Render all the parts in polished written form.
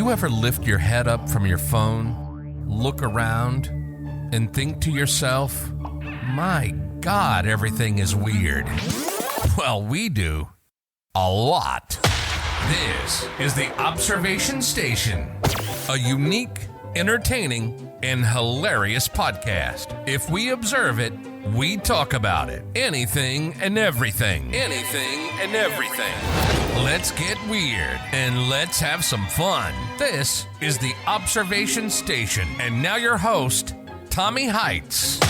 you ever lift your head up from your phone, look around, and think to yourself, my God, everything is weird? Well, we do. A lot. This is the Observation Station, a unique, entertaining, and hilarious podcast. If we observe it, we talk about it. Anything and everything. Anything and everything. Let's get weird and let's have some fun. This is the Observation Station. And now your host, Tommy Heitz.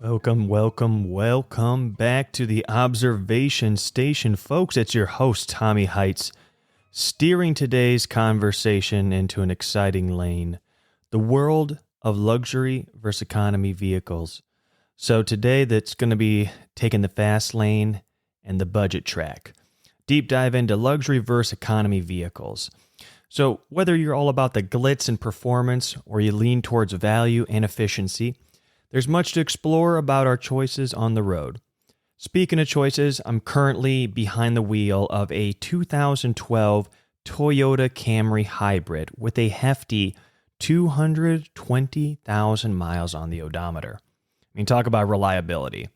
Welcome back to the Observation Station. Folks, it's your host, Tommy Heitz, steering today's conversation into an exciting lane, the world of luxury versus economy vehicles. So today that's going to be taking the fast lane and the budget track. Deep dive into luxury versus economy vehicles. So whether you're all about the glitz and performance or you lean towards value and efficiency, there's much to explore about our choices on the road. Speaking of choices, I'm currently behind the wheel of a 2012 Toyota Camry Hybrid with a hefty 220,000 miles on the odometer. I mean, talk about reliability.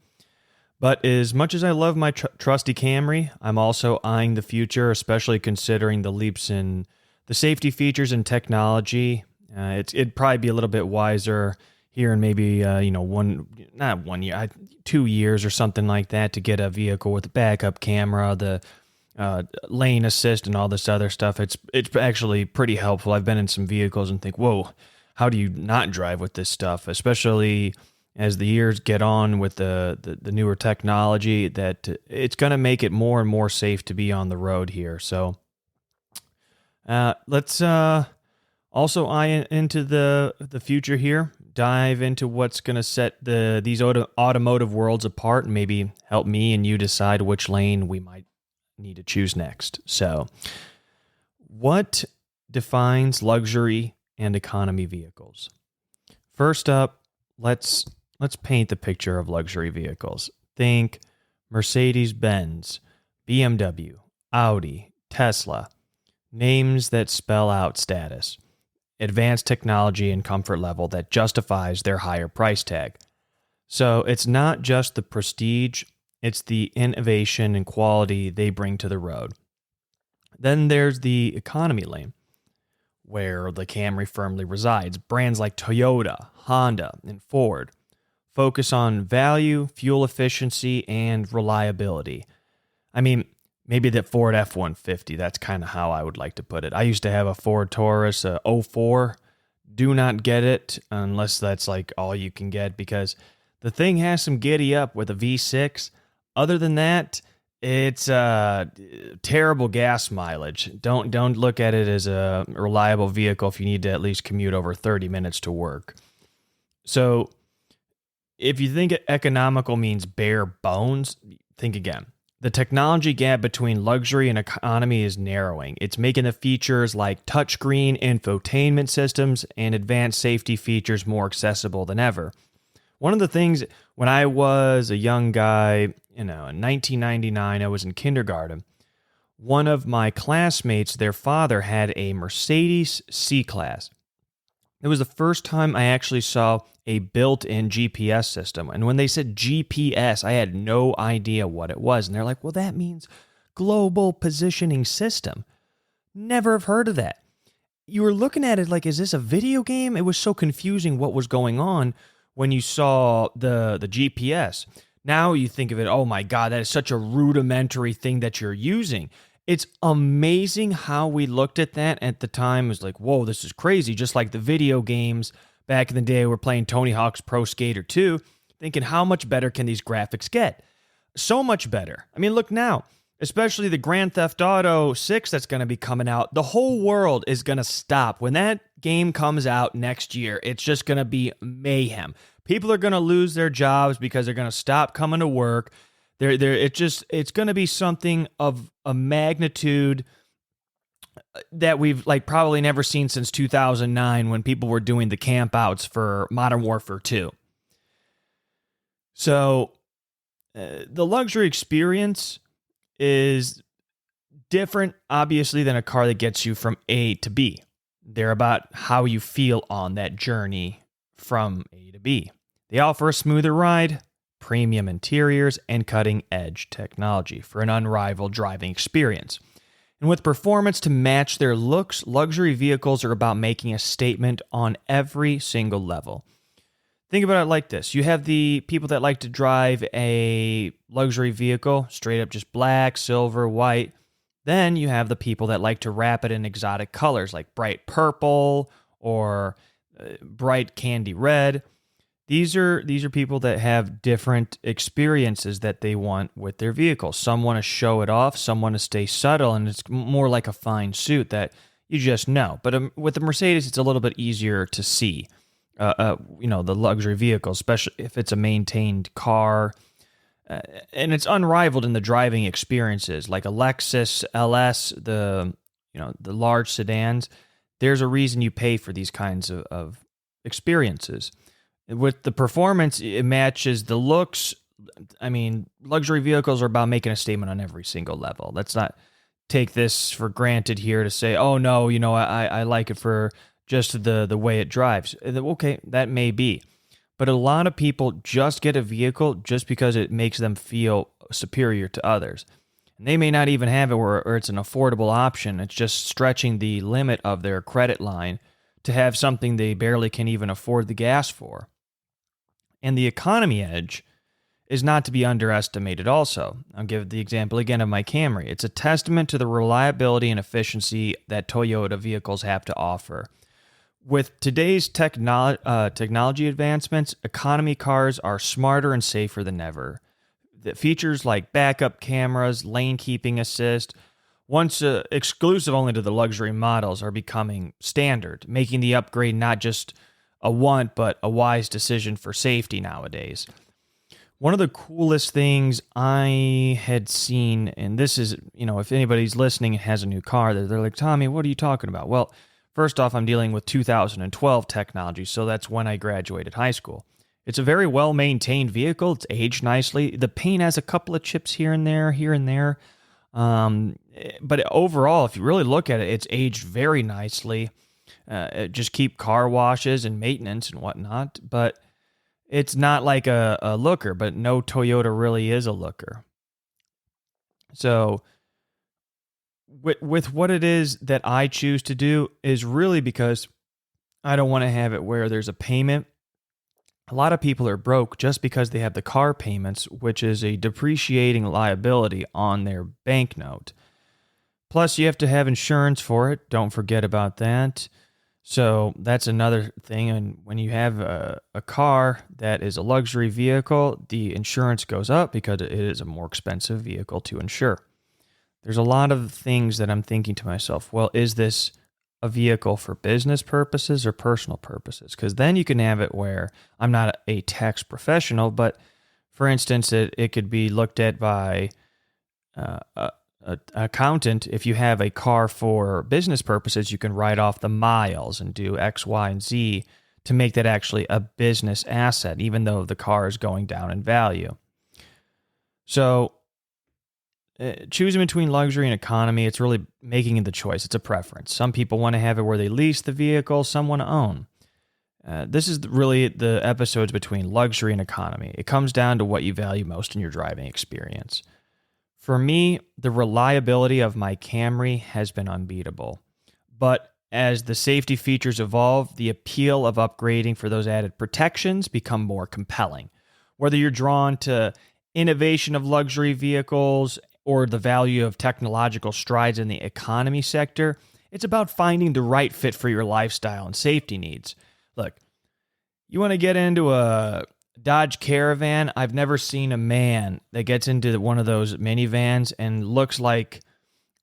But as much as I love my trusty Camry, I'm also eyeing the future, especially considering the leaps in the safety features and technology. It'd probably be a little bit wiser here in maybe 2 years or something like that to get a vehicle with a backup camera, the lane assist and all this other stuff. It's actually pretty helpful. I've been in some vehicles and think, whoa, how do you not drive with this stuff? Especially as the years get on with the newer technology, that it's going to make it more and more safe to be on the road here. So let's also eye into the future here. Dive into what's going to set these automotive worlds apart and maybe help me and you decide which lane we might need to choose next. So, what defines luxury and economy vehicles? First up, let's paint the picture of luxury vehicles. Think Mercedes-Benz, BMW, Audi, Tesla, names that spell out status. Advanced technology and comfort level that justifies their higher price tag. So it's not just the prestige, it's the innovation and quality they bring to the road. Then there's the economy lane, where the Camry firmly resides. Brands like Toyota, Honda, and Ford focus on value, fuel efficiency, and reliability. I mean, maybe that Ford F-150, that's kind of how I would like to put it. I used to have a Ford Taurus 04. Do not get it unless that's like all you can get, because the thing has some giddy up with a V6. Other than that, it's terrible gas mileage. Don't look at it as a reliable vehicle if you need to at least commute over 30 minutes to work. So if you think economical means bare bones, think again. The technology gap between luxury and economy is narrowing. It's making the features like touchscreen infotainment systems and advanced safety features more accessible than ever. One of the things when I was a young guy, in 1999, I was in kindergarten. One of my classmates, their father had a Mercedes C-Class. It was the first time I actually saw a built-in GPS system. And when they said GPS, I had no idea what it was. And they're like, well, that means global positioning system. Never have heard of that. You were looking at it like, is this a video game? It was so confusing what was going on when you saw the GPS. Now you think of it, oh my God, that is such a rudimentary thing that you're using. It's amazing how we looked at that at the time. It was like, whoa, this is crazy. Just like the video games back in the day, we're playing Tony Hawk's Pro Skater 2, thinking how much better can these graphics get? So much better. I mean, look now, especially the Grand Theft Auto 6 that's going to be coming out. The whole world is going to stop. When that game comes out next year, it's just going to be mayhem. People are going to lose their jobs because they're going to stop coming to work. It's going to be something of a magnitude that we've probably never seen since 2009 when people were doing the camp outs for Modern Warfare 2. So the luxury experience is different, obviously, than a car that gets you from A to B. They're about how you feel on that journey from A to B. They offer a smoother ride, premium interiors, and cutting-edge technology for an unrivaled driving experience. And with performance to match their looks, luxury vehicles are about making a statement on every single level. Think about it like this. You have the people that like to drive a luxury vehicle, straight up just black, silver, white. Then you have the people that like to wrap it in exotic colors like bright purple or bright candy red. These are people that have different experiences that they want with their vehicle. Some want to show it off, some want to stay subtle, and it's more like a fine suit that you just know. But with the Mercedes, it's a little bit easier to see, the luxury vehicle, especially if it's a maintained car. And it's unrivaled in the driving experiences, like a Lexus LS, the large sedans. There's a reason you pay for these kinds of experiences. With the performance, it matches the looks. I mean, luxury vehicles are about making a statement on every single level. Let's not take this for granted here to say, oh, no, I like it for just the way it drives. Okay, that may be. But a lot of people just get a vehicle just because it makes them feel superior to others. And they may not even have it where it's an affordable option. It's just stretching the limit of their credit line to have something they barely can even afford the gas for. And the economy edge is not to be underestimated also. I'll give the example again of my Camry. It's a testament to the reliability and efficiency that Toyota vehicles have to offer. With today's technology advancements, economy cars are smarter and safer than ever. The features like backup cameras, lane keeping assist, once exclusive only to the luxury models, are becoming standard, making the upgrade not just a want, but a wise decision for safety nowadays. One of the coolest things I had seen, and this is, if anybody's listening and has a new car, they're like, Tommy, what are you talking about? Well, first off, I'm dealing with 2012 technology, so that's when I graduated high school. It's a very well-maintained vehicle. It's aged nicely. The paint has a couple of chips here and there. But overall, if you really look at it, it's aged very nicely. Just keep car washes and maintenance and whatnot. But it's not like a looker, but no Toyota really is a looker. So with what it is that I choose to do is really because I don't want to have it where there's a payment. A lot of people are broke just because they have the car payments, which is a depreciating liability on their banknote. Plus, you have to have insurance for it. Don't forget about that. So that's another thing. And when you have a car that is a luxury vehicle, the insurance goes up because it is a more expensive vehicle to insure. There's a lot of things that I'm thinking to myself, well, is this a vehicle for business purposes or personal purposes? Because then you can have it where I'm not a tax professional, but for instance, it could be looked at by an accountant. If you have a car for business purposes, you can write off the miles and do X, Y, and Z to make that actually a business asset, even though the car is going down in value. So choosing between luxury and economy, it's really making the choice. It's a preference. Some people want to have it where they lease the vehicle, some want to own. This is really the episodes between luxury and economy. It comes down to what you value most in your driving experience. For me, the reliability of my Camry has been unbeatable. But as the safety features evolve, the appeal of upgrading for those added protections become more compelling. Whether you're drawn to innovation of luxury vehicles or the value of technological strides in the economy sector, it's about finding the right fit for your lifestyle and safety needs. Look, you want to get into a Dodge Caravan? I've never seen a man that gets into one of those minivans and looks like,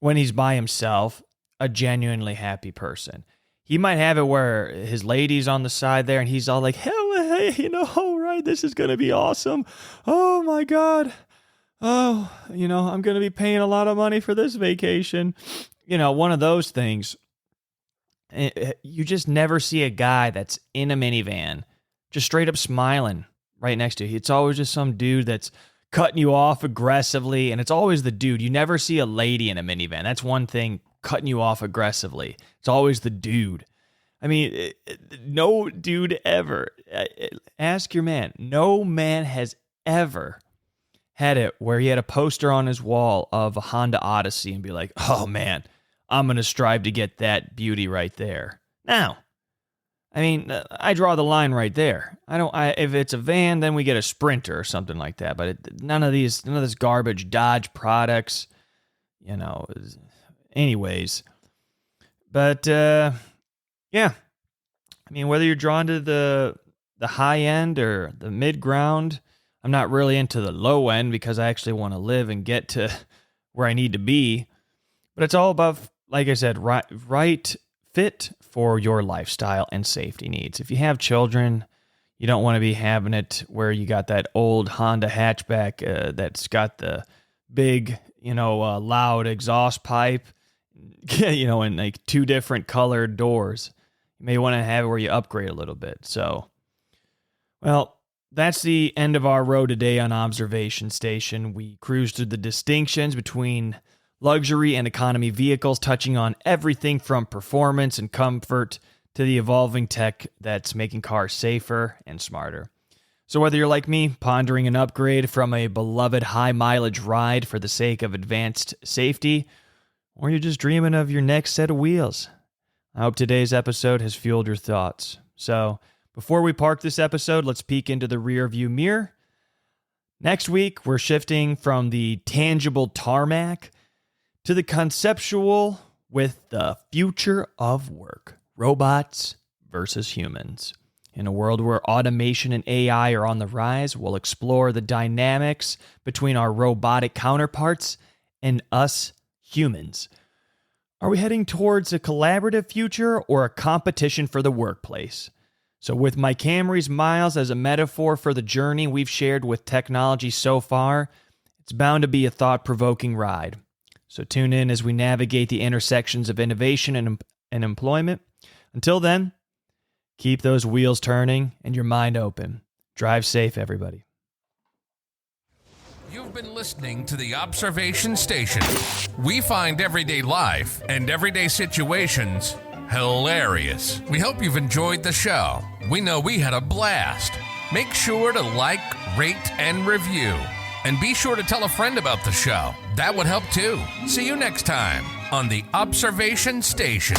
when he's by himself, a genuinely happy person. He might have it where his lady's on the side there and he's all like, hey, right, this is going to be awesome. Oh my God. Oh, I'm going to be paying a lot of money for this vacation. One of those things. You just never see a guy that's in a minivan just straight up smiling right next to you. It's always just some dude that's cutting you off aggressively, and it's always the dude. You never see a lady in a minivan. That's one thing, cutting you off aggressively. It's always the dude. I mean, no dude ever. Ask your man. No man has ever had it where he had a poster on his wall of a Honda Odyssey and be like, oh man, I'm going to strive to get that beauty right there. Now, I mean, I draw the line right there. If it's a van, then we get a Sprinter or something like that. But none of this garbage Dodge products, anyways. But, yeah. I mean, whether you're drawn to the high end or the mid ground, I'm not really into the low end because I actually want to live and get to where I need to be. But it's all about, like I said, right fit for your lifestyle and safety needs. If you have children, you don't want to be having it where you got that old Honda hatchback that's got the big, loud exhaust pipe, and like 2 different colored doors. You may want to have it where you upgrade a little bit. So, well, that's the end of our road today on Observation Station. We cruised through the distinctions between luxury and economy vehicles, touching on everything from performance and comfort to the evolving tech that's making cars safer and smarter. So whether you're like me, pondering an upgrade from a beloved high-mileage ride for the sake of advanced safety, or you're just dreaming of your next set of wheels, I hope today's episode has fueled your thoughts. So before we park this episode, let's peek into the rearview mirror. Next week, we're shifting from the tangible tarmac to the conceptual with the future of work. Robots versus humans. In a world where automation and AI are on the rise, we'll explore the dynamics between our robotic counterparts and us humans. Are we heading towards a collaborative future or a competition for the workplace? So with my Camry's miles as a metaphor for the journey we've shared with technology so far, it's bound to be a thought-provoking ride. So tune in as we navigate the intersections of innovation and employment. Until then, keep those wheels turning and your mind open. Drive safe, everybody. You've been listening to the Observation Station. We find everyday life and everyday situations hilarious. We hope you've enjoyed the show. We know we had a blast. Make sure to like, rate, and review. And be sure to tell a friend about the show. That would help too. See you next time on the Observation Station.